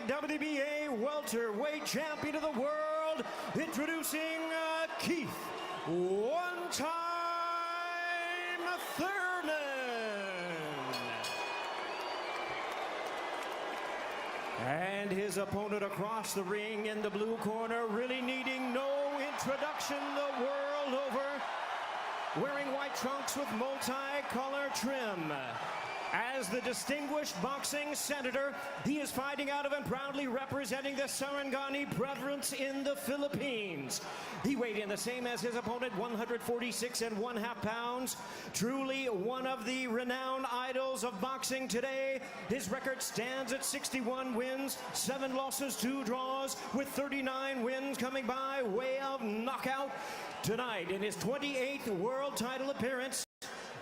WBA welterweight champion of the world, introducing Keith one-time Thurman. And his opponent across the ring in the blue corner, really needing no introduction the world over, wearing white trunks with multi-color trim. As the distinguished boxing senator, he is fighting out of and proudly representing the Sarangani Brothers in the Philippines. He weighed in the same as his opponent, 146.5 pounds. Truly one of the renowned idols of boxing today. His record stands at 61 wins, 7 losses, 2 draws, with 39 wins coming by way of knockout. Tonight, in his 28th world title appearance,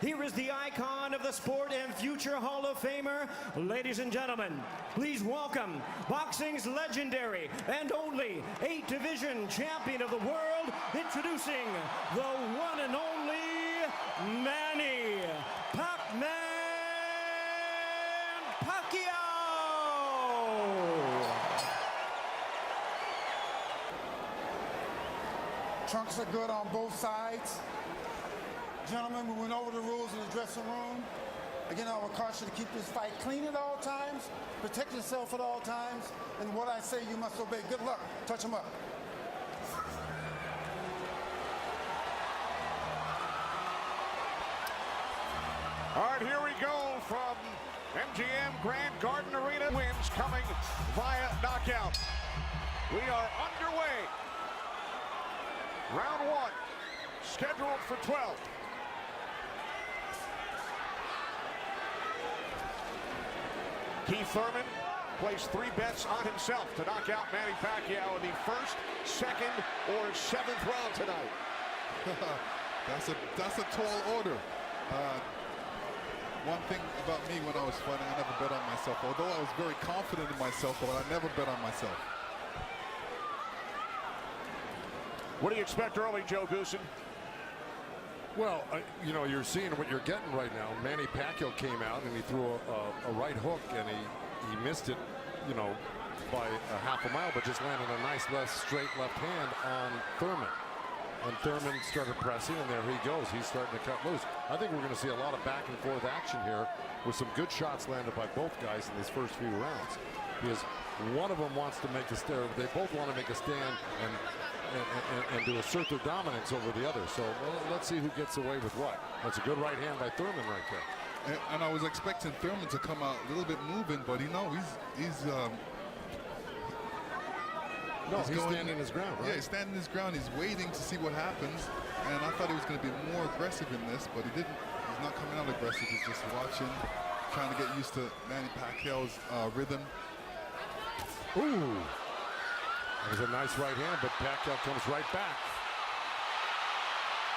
here is the icon of the sport and future Hall of Famer. Ladies and gentlemen, please welcome boxing's legendary and only 8-division champion of the world, introducing the one and only Manny Pacquiao. Trunks are good on both sides. Gentlemen, we went over the rules in the dressing room. Again, I would caution you to keep this fight clean at all times, protect yourself at all times, and what I say you must obey. Good luck. Touch him up. All right, here we go from MGM Grand Garden Arena. Wins coming via knockout. We are underway. Round 1, scheduled for 12. Keith Thurman placed 3 bets on himself to knock out Manny Pacquiao in the first, second, or 7th round tonight. That's a tall order. One thing about me when I was fighting, I never bet on myself. Although I was very confident in myself, but I never bet on myself. What do you expect early, Joe Goosen? Well, you know, you're seeing what you're getting right now. Manny Pacquiao came out and he threw a right hook and he missed it, you know, by a half a mile, but just landed a nice straight left hand on Thurman. And Thurman started pressing, and there he goes. He's starting to cut loose. I think we're going to see a lot of back and forth action here with some good shots landed by both guys in these first few rounds. Because one of them wants to make a stand. They both want to make a stand and to assert their dominance over the other. So let's see who gets away with what. That's a good right hand by Thurman right there. And I was expecting Thurman to come out a little bit moving, but he's standing his ground, right? Yeah, he's standing his ground. He's waiting to see what happens. And I thought he was going to be more aggressive in this, but he didn't. He's not coming out aggressive. He's just watching, trying to get used to Manny Pacquiao's rhythm. Ooh. That was a nice right hand, but Pacquiao comes right back.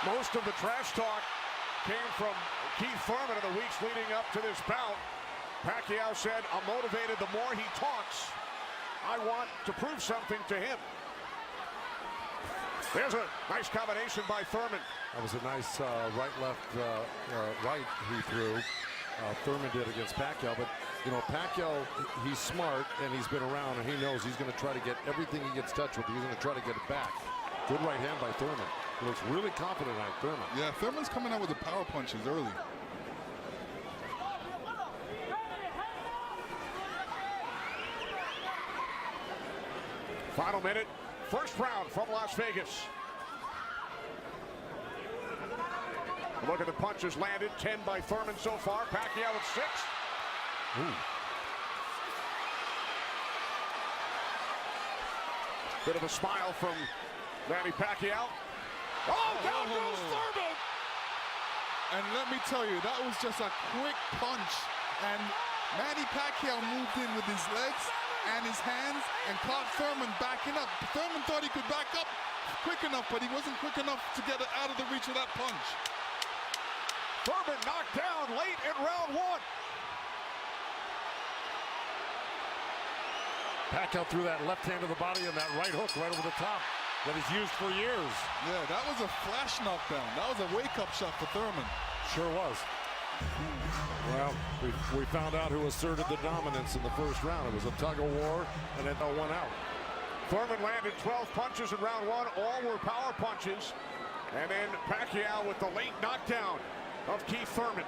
Most of the trash talk came from Keith Thurman in the weeks leading up to this bout. Pacquiao said, "I'm motivated the more he talks. I want to prove something to him." There's a nice combination by Thurman. That was a nice right-left right he threw. Thurman did against Pacquiao, but you know, Pacquiao, he's smart and he's been around and he knows he's going to try to get everything he gets touched with. He's going to try to get it back. Good right hand by Thurman. He looks really confident on Thurman. Yeah, Thurman's coming out with the power punches early. Final minute, first round from Las Vegas. Look at the punches landed, 10 by Thurman so far. Pacquiao at 6. Ooh. Bit of a smile from Manny Pacquiao. Oh, down goes Thurman! And let me tell you, that was just a quick punch. And Manny Pacquiao moved in with his legs and his hands and caught Thurman backing up. Thurman thought he could back up quick enough, but he wasn't quick enough to get it out of the reach of that punch. Thurman knocked down late in round 1. Pacquiao threw that left hand to the body and that right hook right over the top that he's used for years. Yeah, that was a flash knockdown. That was a wake-up shot for Thurman. Sure was. Well, we found out who asserted the dominance in the first round. It was a tug of war, and then one out. Thurman landed 12 punches in round one. All were power punches. And then Pacquiao with the late knockdown of Keith Thurman.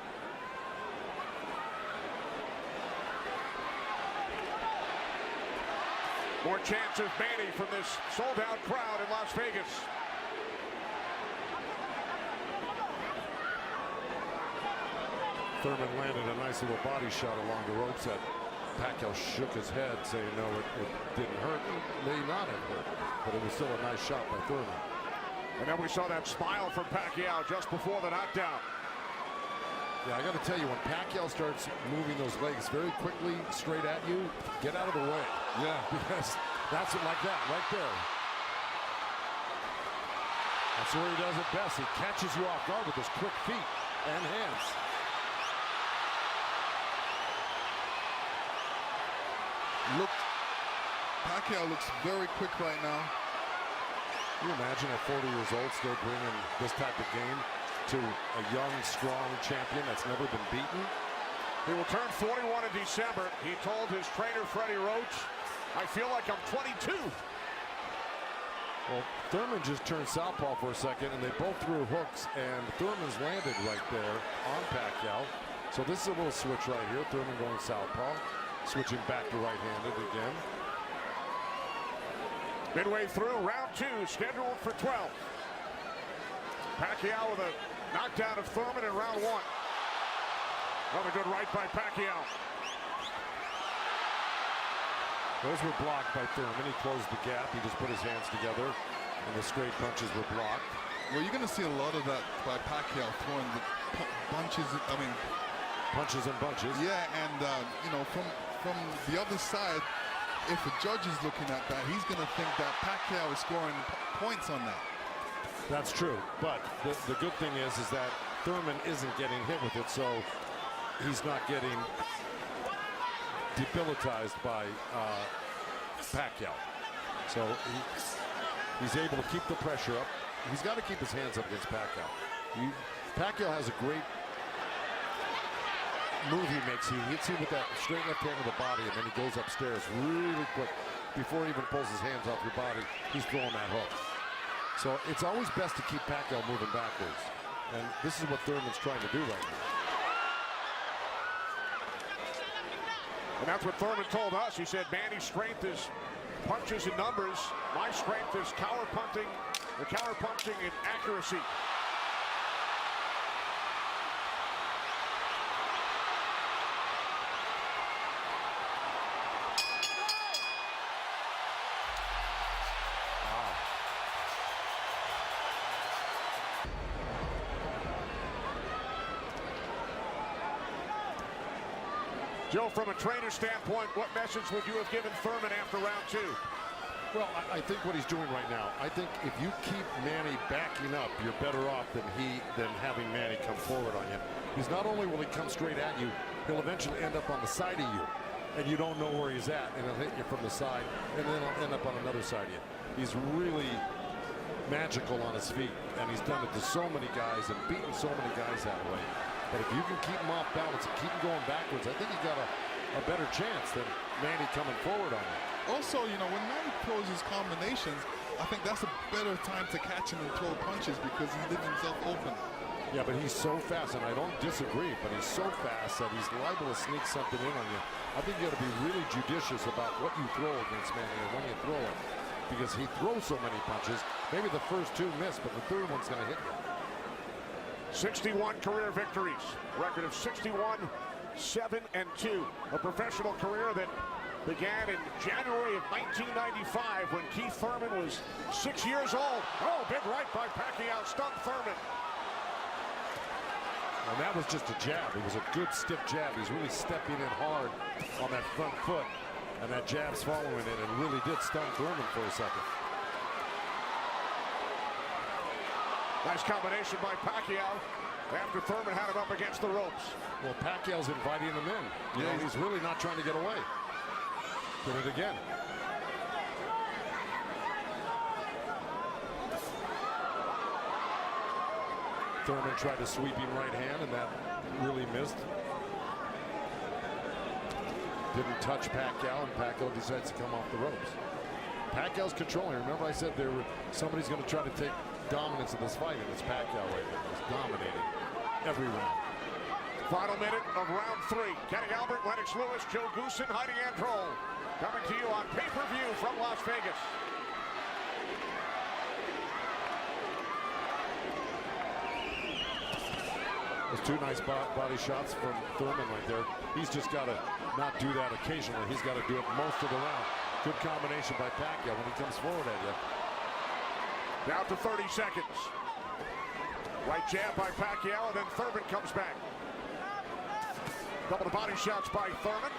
More chance of Manny from this sold-out crowd in Las Vegas. Thurman landed a nice little body shot along the ropes that Pacquiao shook his head, saying no, it didn't hurt. It may not have hurt, but it was still a nice shot by Thurman. And then we saw that smile from Pacquiao just before the knockdown. Yeah, I got to tell you, when Pacquiao starts moving those legs very quickly straight at you, get out of the way. Yeah. Because that's it, like that, right there. That's where he does it best. He catches you off guard with his quick feet and hands. Pacquiao looks very quick right now. Can you imagine at 40 years old still bringing this type of game to a young, strong champion that's never been beaten? He will turn 41 in December. He told his trainer, Freddie Roach, I feel like I'm 22. Well, Thurman just turned southpaw for a second, and they both threw hooks, and Thurman's landed right there on Pacquiao. So this is a little switch right here. Thurman going southpaw, switching back to right-handed again. Midway through round two, scheduled for 12. Pacquiao with a knockdown of Thurman in round one. Another good right by Pacquiao. Those were blocked by Thurman. He closed the gap. He just put his hands together, and the straight punches were blocked. Well, you're going to see a lot of that by Pacquiao throwing the punches. I mean, punches and bunches. Yeah, and you know, from the other side, if a judge is looking at that, he's going to think that Pacquiao is scoring points on that. That's true, but the good thing is that Thurman isn't getting hit with it, so he's not getting debilitized by Pacquiao. So he's able to keep the pressure up. He's got to keep his hands up against Pacquiao. Pacquiao has a great move he makes. He hits you with that straight left hand of the body, and then he goes upstairs really quick. Before he even pulls his hands off your body, he's throwing that hook. So it's always best to keep Pacquiao moving backwards. And this is what Thurman's trying to do right now. And that's what Thurman told us. He said Manny's strength is punches and numbers. My strength is counter punching and accuracy. Joe, from a trainer standpoint, what message would you have given Thurman after round two? Well, I think what he's doing right now, I think if you keep Manny backing up, you're better off than having Manny come forward on you. Because not only will he come straight at you, he'll eventually end up on the side of you, and you don't know where he's at, and he'll hit you from the side, and then he'll end up on another side of you. He's really magical on his feet, and he's done it to so many guys and beaten so many guys that way. But if you can keep him off balance and keep him going backwards, I think you got a better chance than Manny coming forward on you. Also, you know, when Manny throws his combinations, I think that's a better time to catch him and throw punches because he leaves himself open. Yeah, but he's so fast, and I don't disagree, but he's so fast that he's liable to sneak something in on you. I think you got to be really judicious about what you throw against Manny and when you throw it, because he throws so many punches. Maybe the first two miss, but the third one's going to hit you. 61 career victories, record of 61, 7-2. A professional career that began in January of 1995 when Keith Thurman was 6 years old. Oh, big right by Pacquiao, stunned Thurman. And that was just a jab. It was a good stiff jab. He's really stepping in hard on that front foot, and that jab's following it and really did stun Thurman for a second. Nice combination by Pacquiao after Thurman had him up against the ropes. Well, Pacquiao's inviting him in. You know, he's really not trying to get away. Did it again. Thurman tried a sweeping right hand, and that really missed. Didn't touch Pacquiao, and Pacquiao decides to come off the ropes. Pacquiao's controlling. Remember I said somebody's going to try to take dominance in this fight, and it's Pacquiao right now. He's dominating every round. Final minute of round 3. Kenny Albert, Lennox Lewis, Joe Goosen, Heidi Androl. Coming to you on pay-per-view from Las Vegas. Those 2 nice body shots from Thurman right there. He's just got to not do that occasionally. He's got to do it most of the round. Good combination by Pacquiao when he comes forward at you. Down to 30 seconds. Right jab by Pacquiao, and then Thurman comes back. Couple of body shots by Thurman.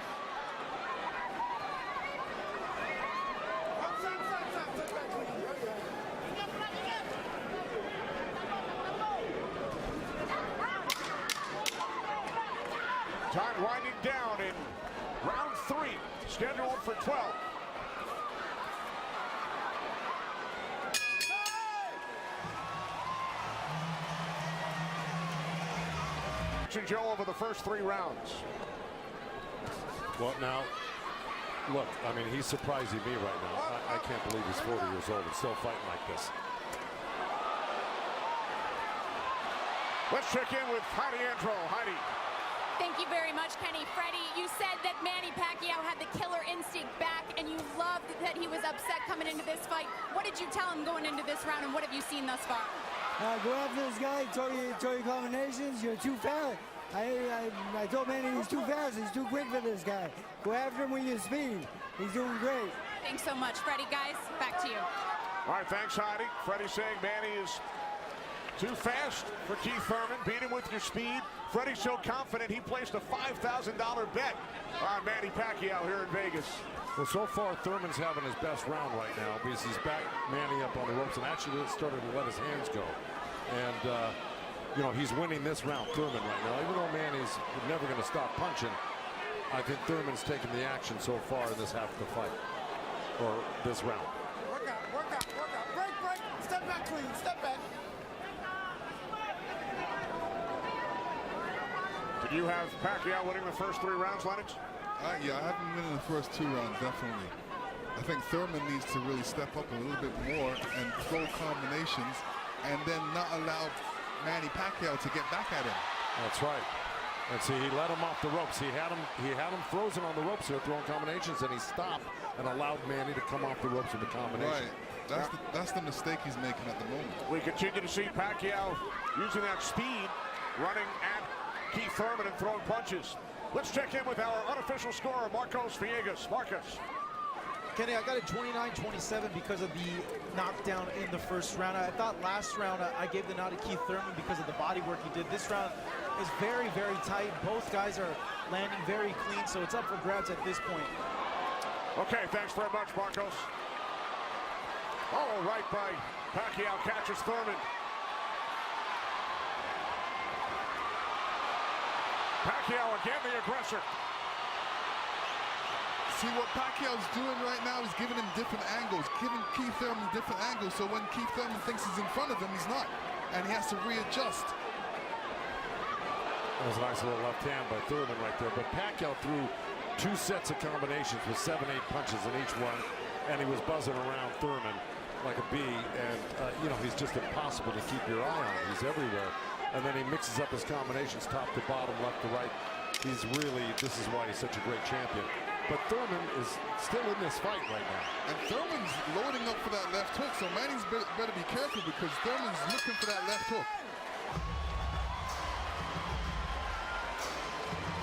Time winding down in round 3, scheduled for 12. Joe over the first 3 rounds. Well, now, look, I mean, he's surprising me right now. I can't believe he's 40 years old and still fighting like this. Let's check in with Heidi Androl. Heidi. Thank you very much, Kenny. Freddie, you said that Manny Pacquiao had the killer instinct back, and you loved that he was upset coming into this fight. What did you tell him going into this round, and what have you seen thus far? Go after this guy, throw your combinations, you're too fast. I told Manny he's too fast, he's too quick for this guy. Go after him with your speed. He's doing great. Thanks so much, Freddie. Guys, back to you. All right, thanks, Heidi. Freddie saying Manny is too fast for Keith Thurman. Beat him with your speed. Freddie's so confident he placed a $5,000 bet on Manny Pacquiao here in Vegas. Well, so far, Thurman's having his best round right now because he's back Manny up on the ropes and actually started to let his hands go. And, you know, he's winning this round, Thurman, right now. Even though Manny's never going to stop punching, I think Thurman's taken the action so far in this half of the fight, or this round. Work out, work out, work out. Break, break. Step back, clean. Step back. Did you have Pacquiao winning the first 3 rounds, Lennox? Yeah, I have him winning the first 2 rounds, definitely. I think Thurman needs to really step up a little bit more and throw combinations and then not allow Manny Pacquiao to get back at him. That's right. And see, he let him off the ropes. He had him frozen on the ropes here, throwing combinations, and he stopped and allowed Manny to come off the ropes with the combination. Right. That's the mistake he's making at the moment. We continue to see Pacquiao using that speed, running at Keith Thurman and throwing punches. Let's check in with our unofficial scorer, Marcos Villegas. Marcos. Kenny, I got it 29-27 because of the knockdown in the first round. I thought last round I gave the nod to Keith Thurman because of the body work he did. This round is very, very tight. Both guys are landing very clean, so it's up for grabs at this point. Okay, thanks very much, Marcos. Oh, right by Pacquiao, catches Thurman. Pacquiao again, the aggressor. See, what Pacquiao's doing right now is giving him different angles, giving Keith Thurman different angles, so when Keith Thurman thinks he's in front of him, he's not, and he has to readjust. That was a nice little left hand by Thurman right there, but Pacquiao threw 2 sets of combinations with 7-8 punches in each one, and he was buzzing around Thurman like a bee, and you know, he's just impossible to keep your eye on. He's everywhere, and then he mixes up his combinations top to bottom, left to right. He's really, this is why he's such a great champion. But Thurman is still in this fight right now. And Thurman's loading up for that left hook, so Manny's better be careful because Thurman's looking for that left hook.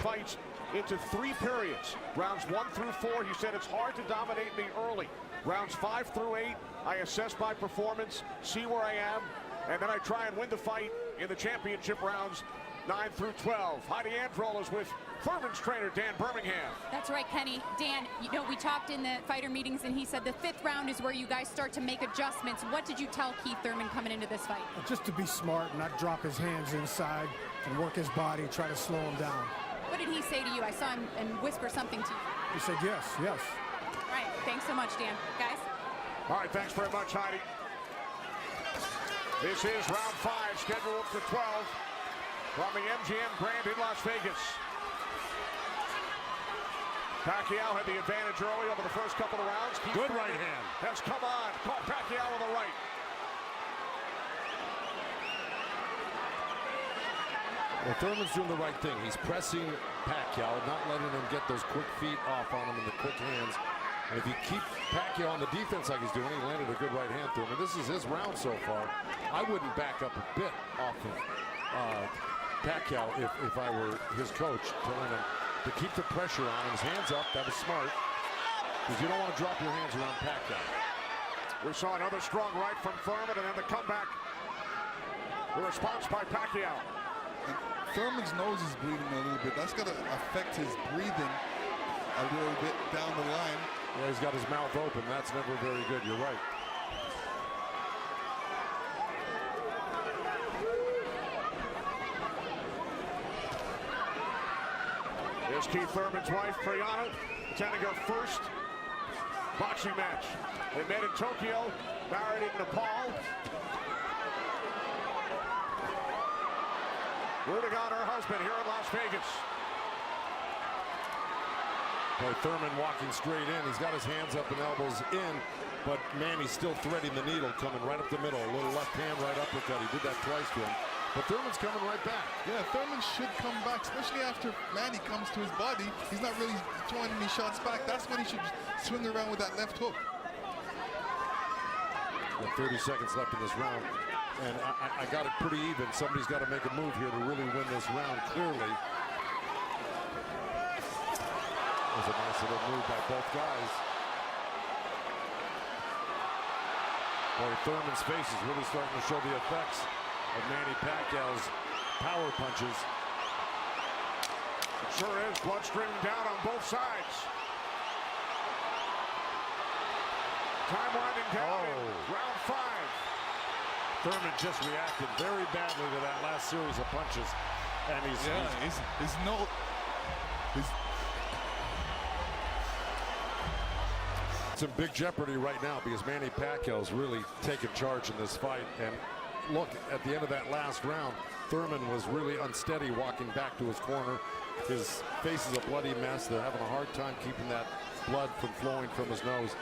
Fights into 3 periods. Rounds 1 through 4, he said it's hard to dominate me early. Rounds 5 through 8, I assess my performance, see where I am, and then I try and win the fight in the championship rounds 9 through 12. Heidi Androl is with Thurman's trainer, Dan Birmingham. That's right, Kenny. Dan, you know, we talked in the fighter meetings, and he said the 5th round is where you guys start to make adjustments. What did you tell Keith Thurman coming into this fight? Just to be smart, not drop his hands inside, and work his body, try to slow him down. What did he say to you? I saw him and whisper something to you. He said yes, yes. All right, thanks so much, Dan. Guys? All right, thanks very much, Heidi. This is round 5, scheduled for 12 from the MGM Grand in Las Vegas. Pacquiao had the advantage early over the first couple of rounds. Good right hand. Has come on. Caught Pacquiao with the right. Well, Thurman's doing the right thing. He's pressing Pacquiao, not letting him get those quick feet off on him and the quick hands. And if you keep Pacquiao on the defense like he's doing, he landed a good right hand through him. And this is his round so far. I wouldn't back up a bit off of Pacquiao if I were his coach, telling him to keep the pressure on him. His hands up, that was smart. Because you don't want to drop your hands around Pacquiao. We saw another strong right from Thurman, and then the comeback. The response by Pacquiao. Thurman's nose is bleeding a little bit. That's going to affect his breathing a little bit down the line. Yeah, he's got his mouth open. That's never very good. You're right. Here's Keith Thurman's wife, Brianna, attending her first boxing match. They met in Tokyo, married in Nepal. Rooting on her husband here in Las Vegas. Boy, Thurman walking straight in. He's got his hands up and elbows in, but Manny's still threading the needle, coming right up the middle. A little left hand, right uppercut. He did that twice to him. But Thurman's coming right back. Yeah, Thurman should come back, especially after Manny comes to his body. He's not really throwing any shots back. That's when he should swing around with that left hook. With 30 seconds left in this round. And I got it pretty even. Somebody's got to make a move here to really win this round clearly. That was a nice little move by both guys. Boy, Thurman's face is really starting to show the effects of Manny Pacquiao's power punches. It sure is. Blood streaming down on both sides. Time winding down in round 5. Thurman just reacted very badly to that last series of punches. And he's in big jeopardy right now because Manny Pacquiao's really taken charge in this fight. And look, at the end of that last round, Thurman was really unsteady walking back to his corner. His face is a bloody mess. They're having a hard time keeping that blood from flowing from his nose.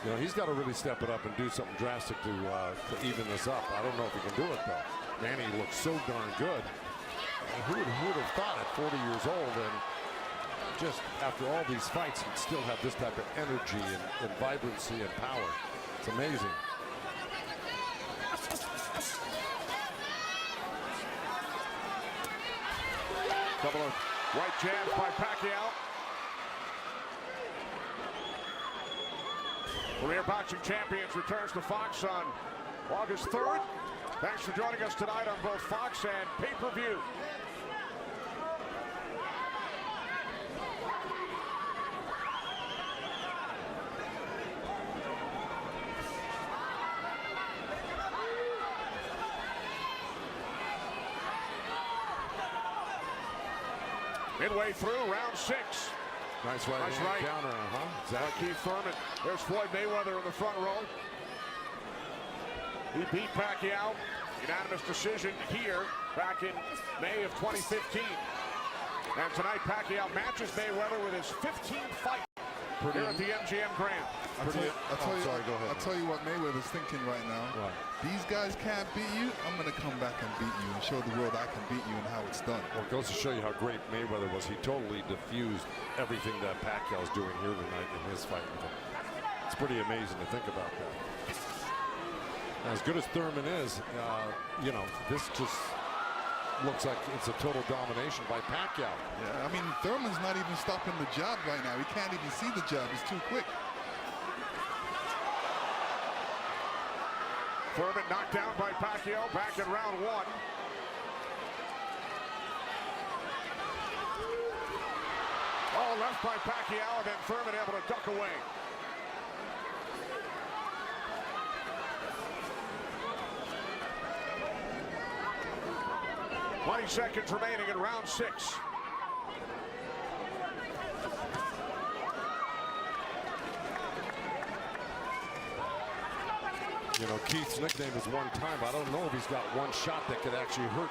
You know, he's got to really step it up and do something drastic to even this up. I don't know if he can do it, though. Manny looks so darn good. And who would have thought at 40 years old and just after all these fights he'd still have this type of energy and vibrancy and power. It's amazing. Couple of right jabs by Pacquiao. Career Boxing Champions returns to Fox on August 3rd. Thanks for joining us tonight on both Fox and pay-per-view. Midway through round 6. Nice right counter, Exactly. Keith Thurman. There's Floyd Mayweather in the front row. He beat Pacquiao. Unanimous decision here back in May of 2015. And tonight Pacquiao matches Mayweather with his 15th fight here at the MGM Grand. I'll tell you what Mayweather's thinking right now. Right. These guys can't beat you. I'm going to come back and beat you and show the world I can beat you and how it's done. Well, it goes to show you how great Mayweather was. He totally diffused everything that Pacquiao's doing here tonight in his fight with him. It's pretty amazing to think about that. As good as Thurman is, you know, this just looks like it's a total domination by Pacquiao. Yeah, I mean, Thurman's not even stopping the jab right now. He can't even see the jab. It's too quick. Thurman knocked down by Pacquiao back in round 1. Oh, left by Pacquiao, and then Thurman able to duck away. $20 seconds remaining in round 6. You know, Keith's nickname is one time. I don't know if he's got one shot that could actually hurt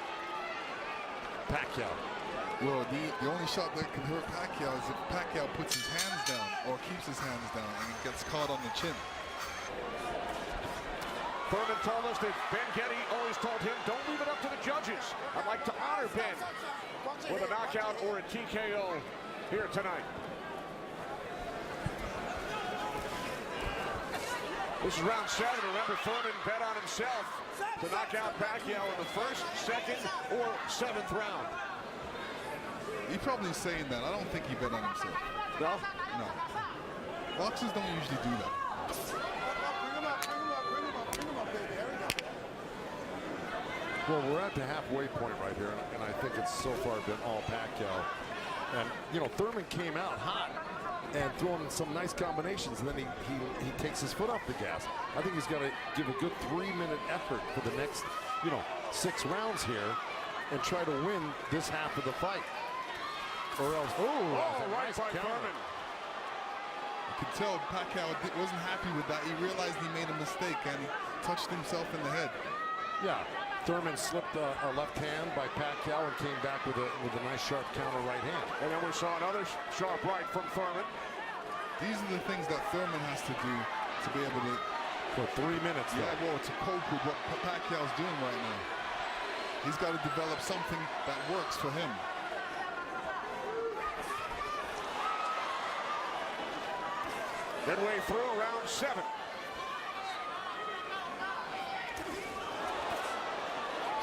Pacquiao. Well, the only shot that can hurt Pacquiao is if Pacquiao puts his hands down or keeps his hands down and gets caught on the chin. Thurman told us that Ben Getty always told him, don't leave it up to the judges. I'd like to honor Ben with a knockout or a TKO here tonight. This is round 7. Remember, Thurman bet on himself to knock out Pacquiao in the first, second, or 7th round. He's probably saying that. I don't think he bet on himself. No? No. Boxers don't usually do that. Well, we're at the halfway point right here, and I think it's so far been all Pacquiao. And, you know, Thurman came out hot and throwing some nice combinations, and then he takes his foot off the gas. I think he's got to give a good 3-minute effort for the next, you know, 6 rounds here and try to win this half of the fight. Or else, right nice by counter. Thurman. You could tell Pacquiao wasn't happy with that. He realized he made a mistake and he touched himself in the head. Yeah, Thurman slipped a left hand by Pacquiao and came back with a nice sharp counter right hand. And then we saw another sharp right from Thurman. These are the things that Thurman has to do to be able to... For 3 minutes, yeah, well, to cope with what Pacquiao's doing right now. He's got to develop something that works for him. Midway through round 7.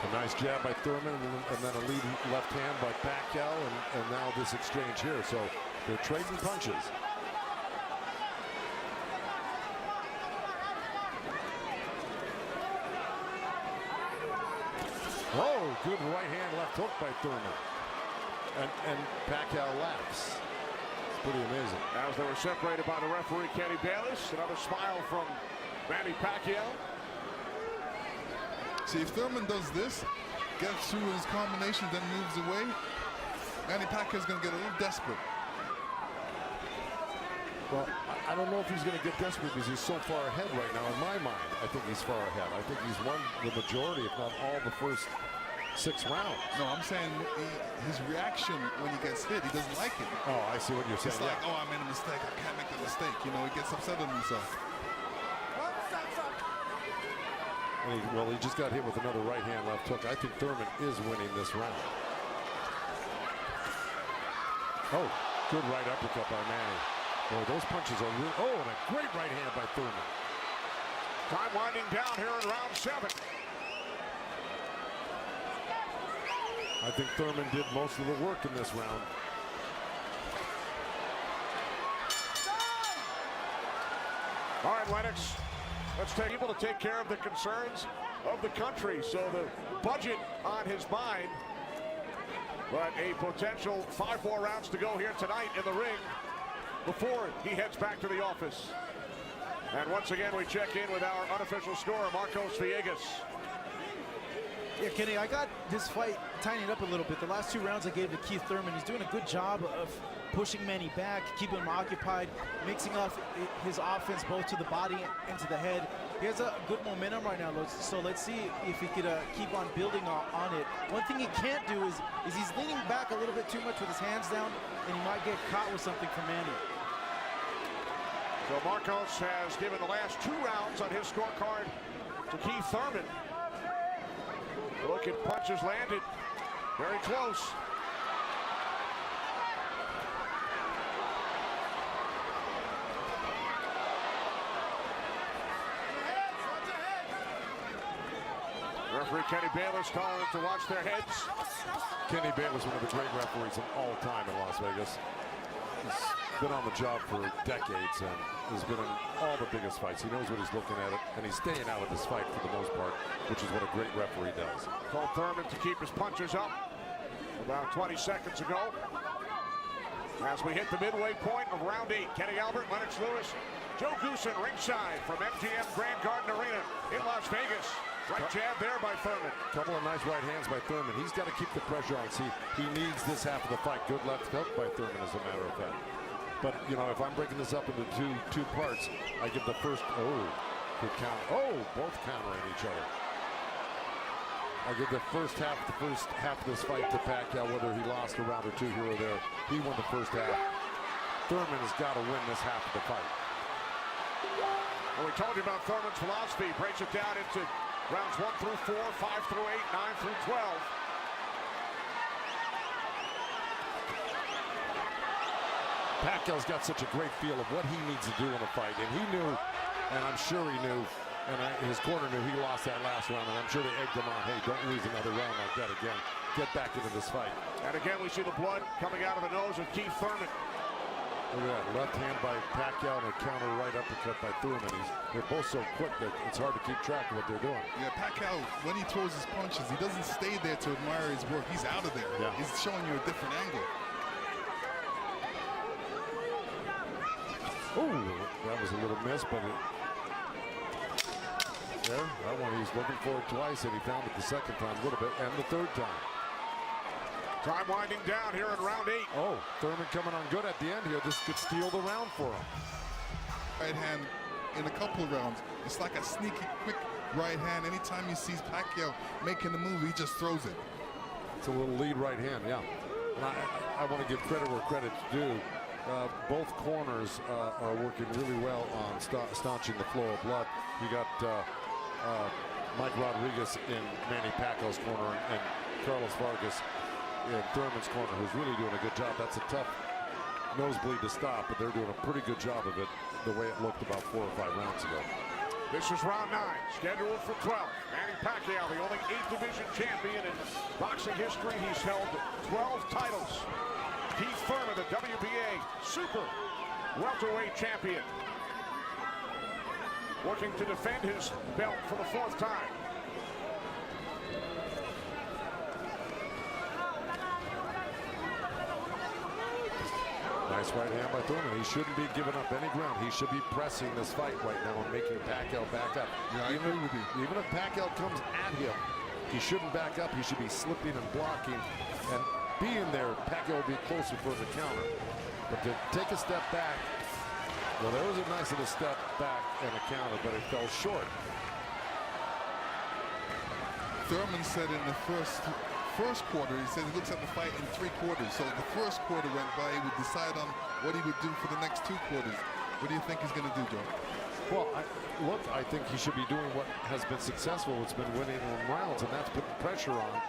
A nice jab by Thurman, and then a lead left hand by Pacquiao, and now this exchange here. So they're trading punches. Oh, good right hand left hook by Thurman. And Pacquiao laughs. It's pretty amazing. As they were separated by the referee, Kenny Bayless. Another smile from Manny Pacquiao. See, if Thurman does this, gets through his combination, then moves away, Manny Pacquiao's going to get a little desperate. Well, I don't know if he's going to get desperate because he's so far ahead right now. In my mind, I think he's far ahead. I think he's won the majority, if not all, the first 6 rounds. No, I'm saying his reaction when he gets hit, he doesn't like it. Oh, I see what you're saying. It's like, oh, I made a mistake. I can't make a mistake. You know, he gets upset at himself. And he just got hit with another right hand left hook. I think Thurman is winning this round. Oh, good right uppercut by Manny. Boy, those punches are real. Oh, and a great right hand by Thurman. Time winding down here in round 7. I think Thurman did most of the work in this round. All right, Lennox. Let's take able to take care of the concerns of the country. So the budget on his mind. But a potential 5 more rounds to go here tonight in the ring before he heads back to the office. And once again, we check in with our unofficial scorer, Marcos Villegas. Yeah, Kenny, I got this fight tightened up a little bit. The last 2 rounds I gave to Keith Thurman. He's doing a good job of pushing Manny back, keeping him occupied, mixing up his offense both to the body and to the head. He has a good momentum right now, so let's see if he could keep on building on it. One thing he can't do is he's leaning back a little bit too much with his hands down, and he might get caught with something from Manny. So Marcos has given the last 2 rounds on his scorecard to Keith Thurman. Look at punches landed. Very close. Referee Kenny Bayless telling them to watch their heads. Kenny Bayless, one of the great referees of all time in Las Vegas. He's been on the job for decades and has been in all the biggest fights. He knows what he's looking at, and he's staying out of this fight for the most part, which is what a great referee does. Told Thurman to keep his punches up about 20 seconds ago. As we hit the midway point of round 8, Kenny Albert, Lennox Lewis, Joe Goosen ringside from MGM Grand Garden Arena in Las Vegas. Right jab there by Thurman. Couple of nice right hands by Thurman. He's got to keep the pressure on. See, he needs this half of the fight. Good left hook by Thurman, as a matter of fact. But, you know, if I'm breaking this up into two parts, I give the first, Good count. Oh, both countering each other. I'll give the first half of this fight to Pacquiao, whether he lost a round or two here or there. He won the first half. Thurman has got to win this half of the fight. Well, we told you about Thurman's philosophy. He breaks it down into rounds 1 through 4, 5 through 8, 9 through 12. Pacquiao's got such a great feel of what he needs to do in a fight, and he knew, and I'm sure he knew, and his corner knew he lost that last round, and I'm sure they egged him on, hey, don't lose another round like that again. Get back into this fight. And again, we see the blood coming out of the nose of Keith Thurman. Look at that, left hand by Pacquiao and a counter right uppercut by Thurman. They're both so quick that it's hard to keep track of what they're doing. Yeah, Pacquiao, when he throws his punches, he doesn't stay there to admire his work. He's out of there. Yeah. He's showing you a different angle. Ooh, that was a little miss, but there, that one he's looking for it twice, and he found it the second time a little bit, and the third time. Time winding down here in round 8. Oh, Thurman coming on good at the end here. This could steal the round for him. Right hand in a couple of rounds. It's like a sneaky, quick right hand. Anytime he sees Pacquiao making the move, he just throws it. It's a little lead right hand, yeah. And I want to give credit where credit's due. Both corners are working really well on staunching the flow of blood. You got Mike Rodriguez in Manny Pacquiao's corner and Carlos Vargas in Thurman's corner, who's really doing a good job. That's a tough nosebleed to stop, but they're doing a pretty good job of it the way it looked about 4 or 5 rounds ago. This is round 9, scheduled for 12. Manny Pacquiao, the only 8th division champion in boxing history. He's held 12 titles. Keith Thurman, the WBA super welterweight champion, working to defend his belt for the 4th time. Nice right hand by Thurman. He shouldn't be giving up any ground. He should be pressing this fight right now and making Pacquiao back up. Yeah, I agree with you. Even if Pacquiao comes at him, he shouldn't back up. He should be slipping and blocking. And being there, Pacquiao will be closer for the counter. But to take a step back, well, there was a nice little step back and a counter, but it fell short. Thurman said in the first quarter, he said he looks at the fight in 3 quarters. So the first quarter went by, he would decide on what he would do for the next 2 quarters. What do you think he's going to do, Joe? Well, I think he should be doing what has been successful. It's been winning in rounds, and that's putting pressure on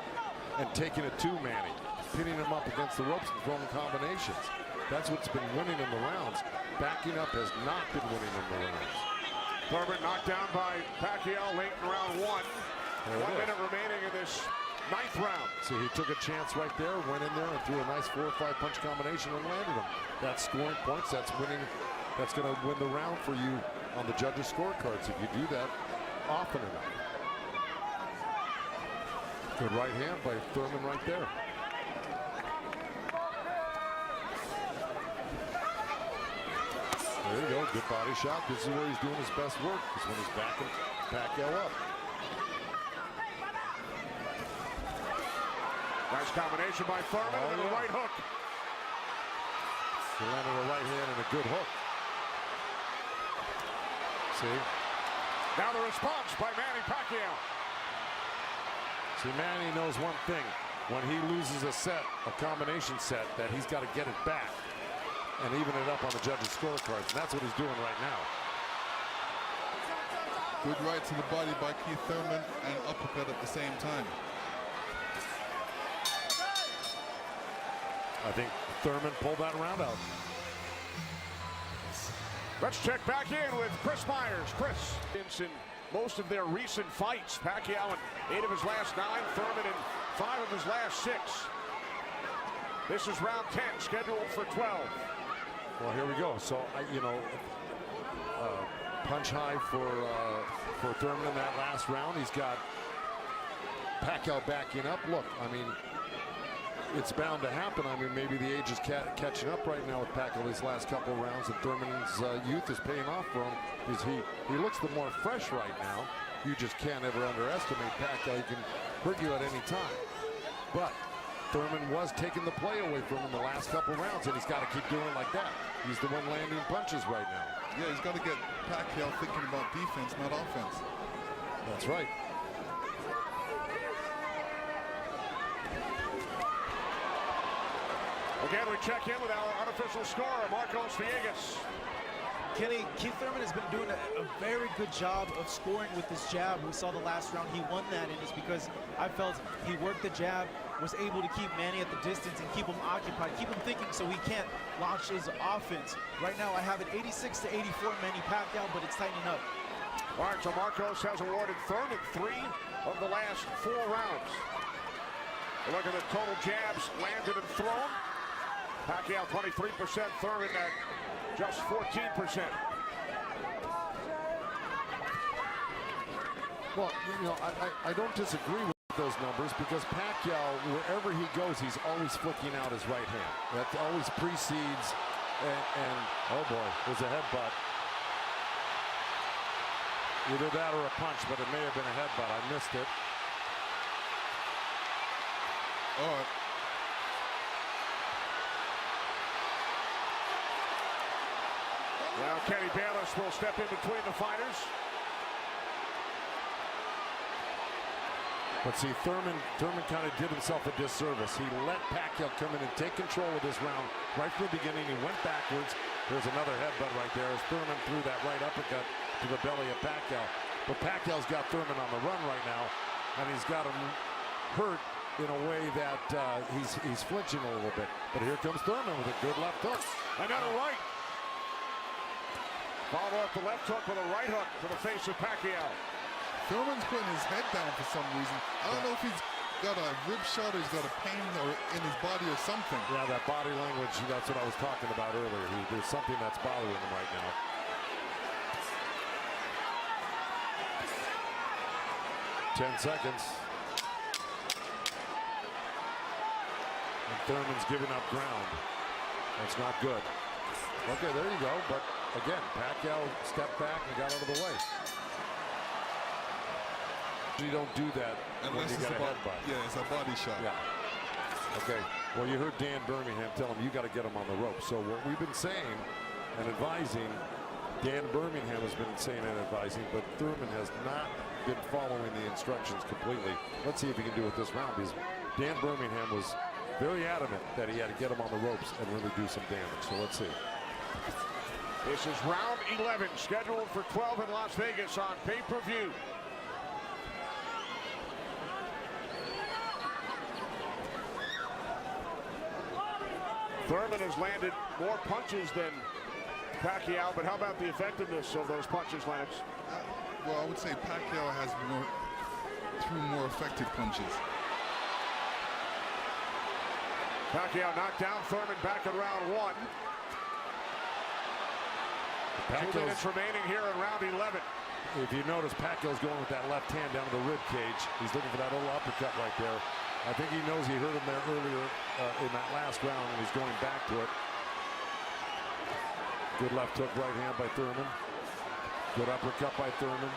and taking it to Manny, pinning him up against the ropes and throwing combinations. That's what's been winning in the rounds. Backing up has not been winning in the rounds. Thurman knocked down by Pacquiao late in round 1. 1 minute remaining in this 9th round. See, he took a chance right there, went in there and threw a nice 4 or 5 punch combination and landed him. That's scoring points. That's winning. That's going to win the round for you on the judges' scorecards if you do that often enough. Good right hand by Thurman right there. There you go, good body shot. This is where he's doing his best work, is when he's backing Pacquiao up. Nice combination by Thurman and a right hook. He landed a right hand and a good hook. See? Now the response by Manny Pacquiao. See, Manny knows one thing. When he loses a set, a combination set, that he's got to get it back and even it up on the judges' scorecards. And that's what he's doing right now. Good right to the body by Keith Thurman and uppercut at the same time. I think Thurman pulled that round out. Let's check back in with Chris Myers. Chris, in most of their recent fights, Pacquiao in 8 of his last 9, Thurman in 5 of his last 6. This is round 10, scheduled for 12. Well, here we go. So, punch high for Thurman in that last round. He's got Pacquiao backing up. Look, I mean, it's bound to happen. I mean, maybe the age is catching up right now with Pacquiao these last couple of rounds, and Thurman's youth is paying off for him. Because he looks the more fresh right now. You just can't ever underestimate Pacquiao. He can hurt you at any time. But Thurman was taking the play away from him the last couple rounds, and he's got to keep doing like that. He's the one landing punches right now. Yeah, he's got to get Pacquiao thinking about defense, not offense. That's right. Again, we check in with our unofficial scorer, Marcos Villegas. Kenny, Keith Thurman has been doing a very good job of scoring with his jab. We saw the last round he won that, and it's because I felt he worked the jab, was able to keep Manny at the distance and keep him occupied, keep him thinking so he can't launch his offense. Right now I have it 86 to 84 Manny Pacquiao, but it's tightening up. All right, so Marcos has awarded Thurman 3 of the last 4 rounds. Look at the total jabs landed and thrown. Pacquiao 23%, Thurman at just 14%. Well, you know, I don't disagree with those numbers because Pacquiao, wherever he goes, he's always flicking out his right hand. That always precedes, and oh boy, there's a headbutt. Either that or a punch, but it may have been a headbutt. I missed it. All right. Now Kenny Bayless will step in between the fighters. But see, Thurman kind of did himself a disservice. He let Pacquiao come in and take control of this round right from the beginning. He went backwards. There's another headbutt right there as Thurman threw that right uppercut to the belly of Pacquiao. But Pacquiao's got Thurman on the run right now, and he's got him hurt in a way that he's flinching a little bit. But here comes Thurman with a good left hook. Another right. Follow up the left hook with a right hook to the face of Pacquiao. Thurman's putting his head down for some reason. I don't know if he's got a rib shot or he's got a pain or in his body or something. Yeah, that body language, that's what I was talking about earlier. There's something that's bothering him right now. Ten seconds. And Thurman's giving up ground. That's not good. Okay, there you go. But again, Pacquiao stepped back and got out of the way. You don't do that unless you get a headbutt. Yeah, it's a body shot. Yeah. Okay. Well, you heard Dan Birmingham tell him you got to get him on the rope. So what we've been saying and advising, Dan Birmingham has been saying and advising, but Thurman has not been following the instructions completely. Let's see if he can do it this round, because Dan Birmingham was very adamant that he had to get him on the ropes and really do some damage. So let's see. This is round 11, scheduled for 12 in Las Vegas on pay-per-view. Thurman has landed more punches than Pacquiao, but how about the effectiveness of those punches, Lennox? Well, I would say Pacquiao has threw more effective punches. Pacquiao knocked down Thurman back in round 1. 2 minutes remaining here in round 11. If you notice, Pacquiao's going with that left hand down to the rib cage. He's looking for that little uppercut right there. I think he knows he hurt him there earlier in that last round, and he's going back to it. Good left hook, right hand by Thurman. Good uppercut by Thurman.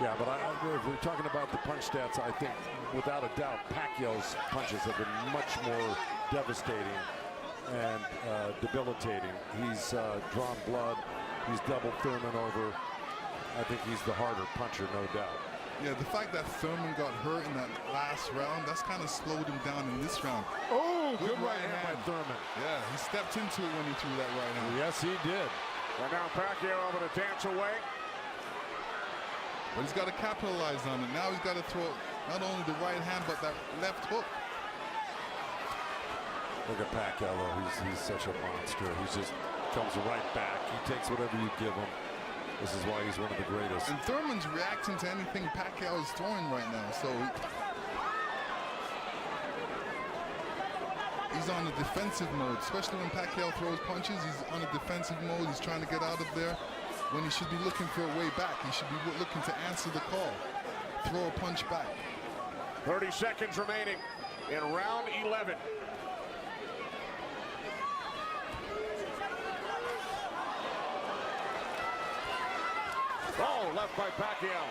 Yeah, but if we're talking about the punch stats, I think without a doubt Pacquiao's punches have been much more devastating and debilitating. He's drawn blood. He's doubled Thurman over. I think he's the harder puncher, no doubt. Yeah, the fact that Thurman got hurt in that last round, that's kind of slowed him down in this round. Oh, good right hand by Thurman. Yeah, he stepped into it when he threw that right hand. Yes, he did. And now Pacquiao able to dance away. But he's got to capitalize on it. Now he's got to throw not only the right hand, but that left hook. Look at Pacquiao, though. He's such a monster. He just comes right back. He takes whatever you give him. This is why he's one of the greatest. And Thurman's reacting to anything Pacquiao is throwing right now. So he's on a defensive mode, especially when Pacquiao throws punches. He's on a defensive mode. He's trying to get out of there when he should be looking for a way back. He should be looking to answer the call, throw a punch back. 30 seconds remaining in round 11. Oh, left by Pacquiao.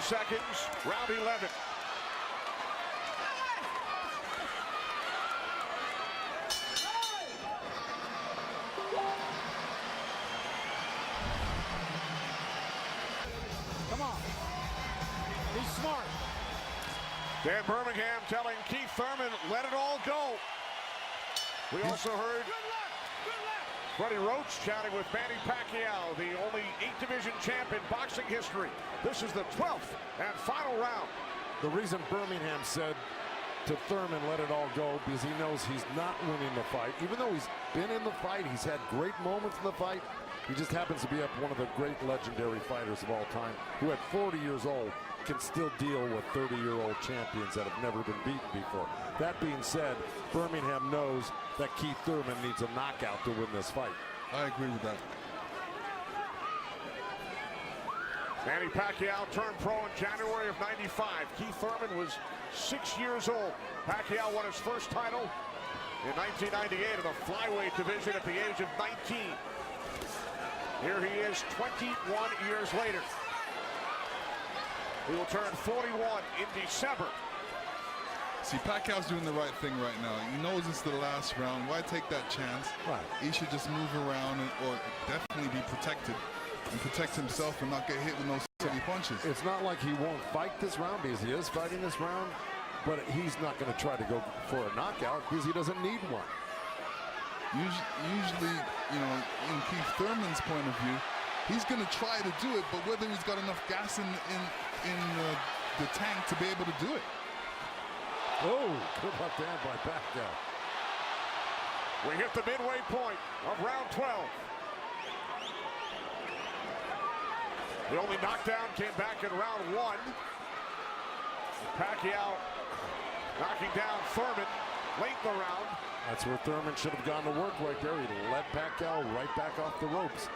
seconds, round 11. Come on. He's smart. Dan Birmingham telling Keith Thurman, let it all go. We also heard Freddie Roach chatting with Manny Pacquiao, the only 8-division champ in boxing history. This is the 12th and final round. The reason Birmingham said to Thurman, let it all go, because he knows he's not winning the fight. Even though he's been in the fight, he's had great moments in the fight. He just happens to be up one of the great legendary fighters of all time, who at 40 years old can still deal with 30-year-old champions that have never been beaten before. That being said, Birmingham knows that Keith Thurman needs a knockout to win this fight. I agree with that. Manny Pacquiao turned pro in January of '95. Keith Thurman was 6 years old. Pacquiao won his first title in 1998 in the flyweight division at the age of 19. Here he is 21 years later. He will turn 41 in December. See, Pacquiao's doing the right thing right now. He knows it's the last round. Why take that chance? Right. He should just move around or definitely be protected and protect himself and not get hit with no silly punches. It's not like he won't fight this round, because he is fighting this round, but he's not going to try to go for a knockout because he doesn't need one. Usually, you know, in Keith Thurman's point of view, he's going to try to do it, but whether he's got enough gas in the tank to be able to do it. Oh, good left hand by Pacquiao. We hit the midway point of round 12. The only knockdown came back in round 1. Pacquiao knocking down Thurman late in the round. That's where Thurman should have gone to work right there. He led Pacquiao right back off the ropes.